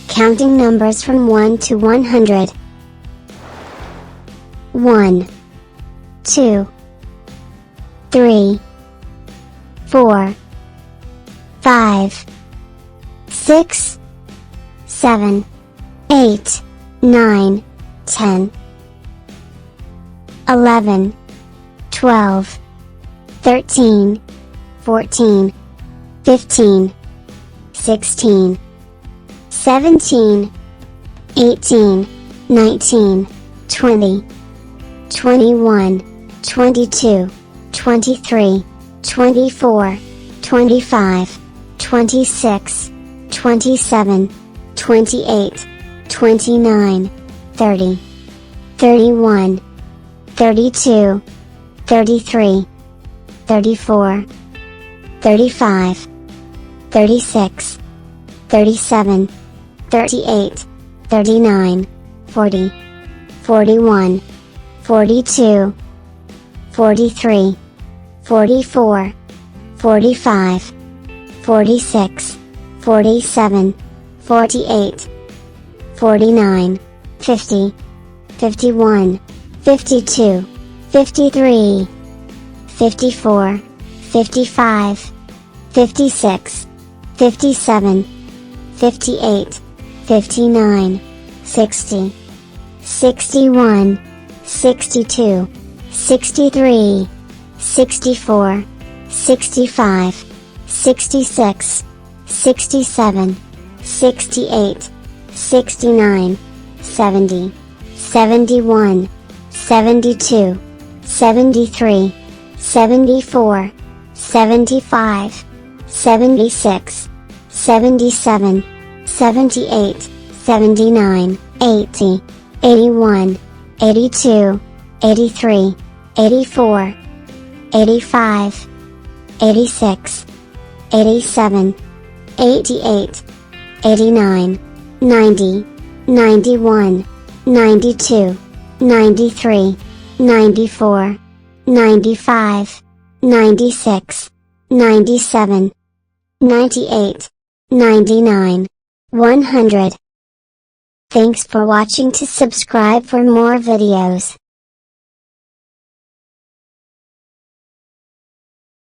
Counting numbers from 1 to 100. 1, 2, 3, 4, 5, 6, 7, 8, 9, 10, 11, 12, 13, 14, 15, 16, 17, 18, 19, 20, 21, 22, 23, 24, 25, 26, 27, 28, 29, 30, 31, 32, 33, 34, 35, 36, 37, 38, 39, 40, 41, 42, 43, 44, 45, 46, 47, 48, 49, 50, 51, 52, 53, 54, 55, 56, 57, 58, 59, 60, 61, 62, 63, 64, 65, 66, 67, 68, 69, 70, 71, 72, 73, 74, 75, 76, 77, 78, 79, 80, 81, 82, 83, 84, 85, 86, 87, 88, 89, 90, 91, 92, 93, 94, 95, 96, 97, 98, 99, 100. Thanks for watching. To subscribe for more videos.